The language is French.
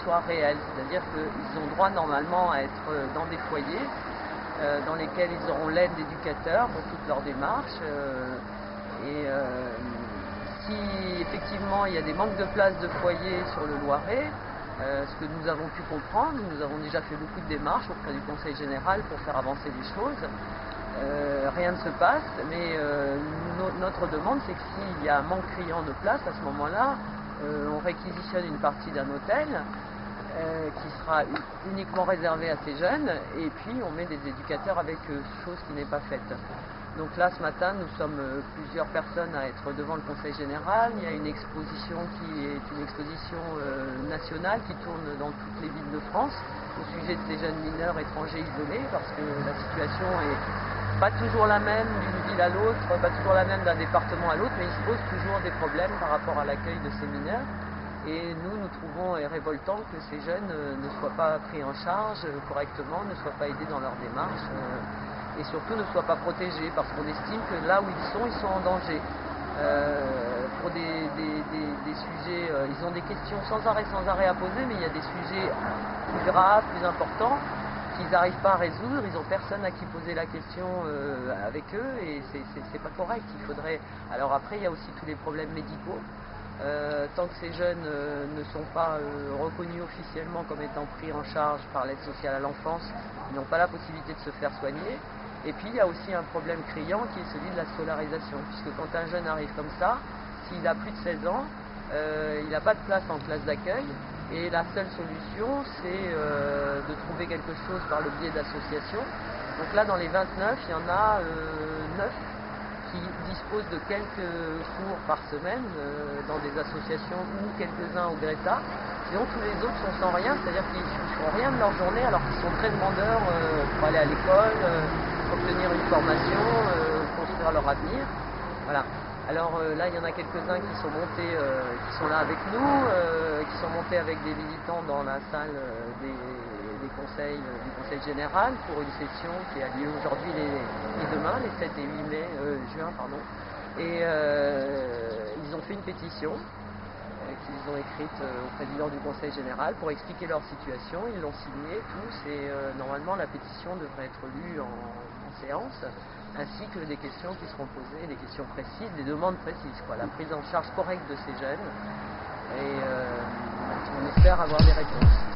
soit réelle, c'est-à-dire qu'ils ont droit normalement à être dans des foyers dans lesquels ils auront l'aide d'éducateurs pour toute leur démarche. Si effectivement il y a des manques de places de foyer sur le Loiret, ce que nous avons pu comprendre, nous avons déjà fait beaucoup de démarches auprès du Conseil général pour faire avancer les choses. Rien ne se passe, mais notre demande, c'est que s'il y a un manque criant de place, à ce moment-là, on réquisitionne une partie d'un hôtel qui sera uniquement réservé à ces jeunes, et puis on met des éducateurs avec eux, chose qui n'est pas faite. Donc là, ce matin, nous sommes plusieurs personnes à être devant le Conseil général. Il y a une exposition qui est une exposition nationale qui tourne dans toutes les villes de France au sujet de ces jeunes mineurs étrangers isolés, parce que la situation est pas toujours la même d'une ville à l'autre, pas toujours la même d'un département à l'autre, mais il se pose toujours des problèmes par rapport à l'accueil de ces mineurs. Et nous trouvons révoltant que ces jeunes ne soient pas pris en charge correctement, ne soient pas aidés dans leur démarche et surtout ne soient pas protégés, parce qu'on estime que là où ils sont en danger. Pour des sujets, ils ont des questions sans arrêt à poser, mais il y a des sujets plus graves, plus importants, qu'ils n'arrivent pas à résoudre, ils n'ont personne à qui poser la question avec eux, et c'est pas correct. Il faudrait... Alors après, il y a aussi tous les problèmes médicaux. Tant que ces jeunes ne sont pas reconnus officiellement comme étant pris en charge par l'aide sociale à l'enfance, ils n'ont pas la possibilité de se faire soigner. Et puis il y a aussi un problème criant qui est celui de la scolarisation, puisque quand un jeune arrive comme ça, s'il a plus de 16 ans, il n'a pas de place en classe d'accueil, et la seule solution c'est de trouver quelque chose par le biais d'associations. Donc là, dans les 29, il y en a 9 qui disposent de quelques cours par semaine dans des associations ou quelques-uns au Greta. Sinon, tous les autres sont sans rien, c'est-à-dire qu'ils ne font rien de leur journée alors qu'ils sont très demandeurs pour aller à l'école, obtenir une formation, construire leur avenir. Voilà. Alors là, il y en a quelques-uns qui sont montés, qui sont là avec nous, qui sont montés avec des militants dans la salle du Conseil général pour une session qui a lieu aujourd'hui et demain, les 7 et 8 juin. Et ils ont fait une pétition qu'ils ont écrite au président du Conseil général pour expliquer leur situation. Ils l'ont signée tous, et normalement la pétition devrait être lue en séance, ainsi que des questions qui seront posées, des questions précises, des demandes précises, la prise en charge correcte de ces jeunes, et on espère avoir des réponses.